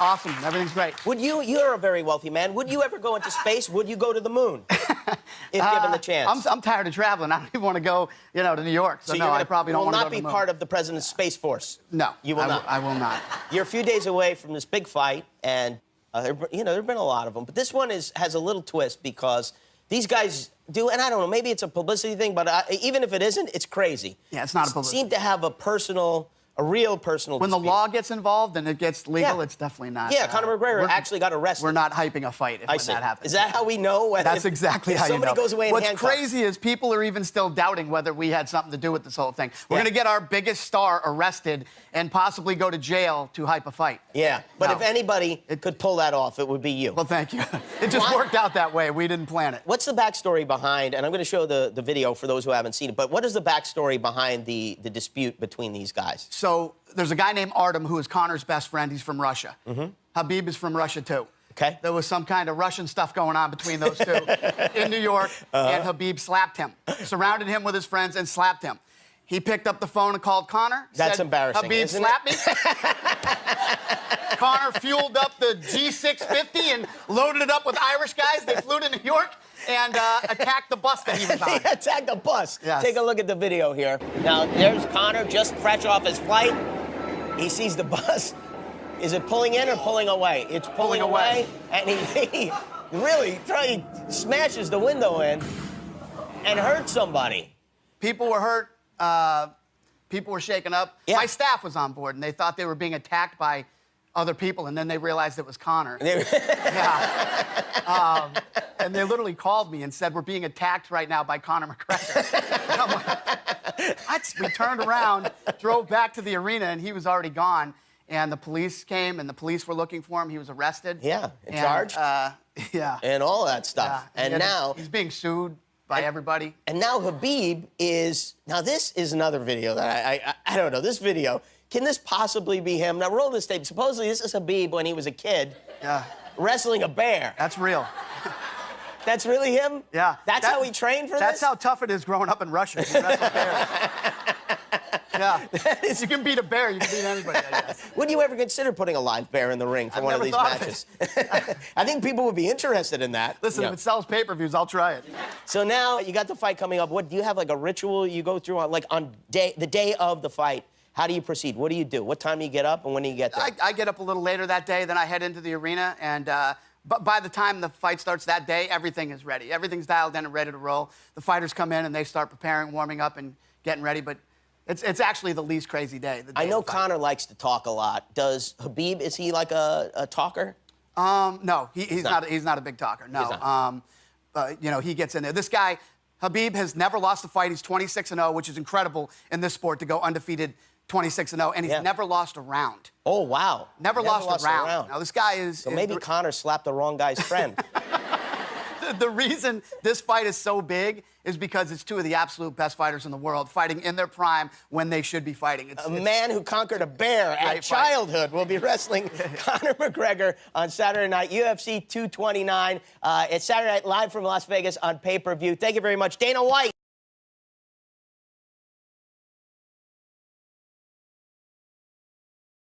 awesome. Everything's great. You're a very wealthy man. Would you ever go into space? Would you go to the moon? If given the chance. I'm tired of traveling. I don't even want to go, to New York. So no, I probably don't want to go to the moon. You will not be part of the president's Space Force. No. You will not. I will not. You're a few days away from this big fight, and there have been a lot of them. But this one has a little twist because these guys do, and I don't know, maybe it's a publicity thing, but even if it isn't, it's crazy. Yeah, it's not a publicity. Seem to have a real personal When dispute. the law gets involved and it gets legal, it's definitely not. Yeah, Conor McGregor actually got arrested. We're not hyping a fight when that happens. Is that how we know? That's exactly how you know. Somebody goes away in handcuffs. What's crazy is people are even still doubting whether we had something to do with this whole thing. We're going to get our biggest star arrested and possibly go to jail to hype a fight. Yeah, but if anybody could pull that off, it would be you. Well, thank you. It just worked out that way. We didn't plan it. What's the backstory behind, and I'm going to show the video for those who haven't seen it, but what is the backstory behind the dispute between these guys? So there's a guy named Artem who is Conor's best friend. He's from Russia. Khabib is from Russia, too. Okay. There was some kind of Russian stuff going on between those two in New York, and Khabib slapped him, surrounded him with his friends, and slapped him. He picked up the phone and called Conor. That's embarrassing, Khabib isn't slapped me. Conor fueled up the G650 and loaded it up with Irish guys. They flew to New York and attacked the bus that he was on. He attacked the bus. Yes. Take a look at the video here. Now, there's Conor just fresh off his flight. He sees the bus. Is it pulling in or pulling away? It's pulling away. And he really smashes the window in and hurts somebody. People were hurt. People were shaken up. Yeah. My staff was on board, and they thought they were being attacked by other people, and then they realized it was Conor. Yeah. And they literally called me and said, we're being attacked right now by Conor McGregor. And I'm like, what? We turned around, drove back to the arena, and he was already gone. And the police came, and the police were looking for him. He was arrested. Yeah, charged. Yeah. And all of that stuff. Yeah. And now he's being sued by everybody. And now Khabib is... Now, this is another video that I don't know. This video, can this possibly be him? Now, roll this tape. Supposedly, this is Khabib when he was a kid wrestling a bear. That's real. That's really him? Yeah. That's how he trained for this? That's how tough it is growing up in Russia. You wrestle bears. Yeah. You can beat a bear, you can beat anybody, I guess. Would you ever consider putting a live bear in the ring for one of these matches? I think people would be interested in that. Listen, if it sells pay-per-views, I'll try it. So now you got the fight coming up. What do you have, like a ritual you go through on the day of the fight? How do you proceed? What do you do? What time do you get up and when do you get there? I get up a little later that day, then I head into the arena, and but by the time the fight starts that day, everything is ready. Everything's dialed in and ready to roll. The fighters come in and they start preparing, warming up, and getting ready, but it's actually the least crazy day. I know Conor likes to talk a lot. Does Khabib, is he like a talker? No, he's not a big talker, no. He gets in there. This guy, Khabib, has never lost a fight. He's 26-0, which is incredible in this sport to go undefeated 26-0, and he's never lost a round. Oh, wow. Never lost a round. Now, this guy is... So maybe Conor slapped the wrong guy's friend. The reason this fight is so big is because it's two of the absolute best fighters in the world fighting in their prime when they should be fighting. A man who conquered a bear at childhood will be wrestling Conor McGregor on Saturday night, UFC 229. It's Saturday night live from Las Vegas on pay-per-view. Thank you very much, Dana White.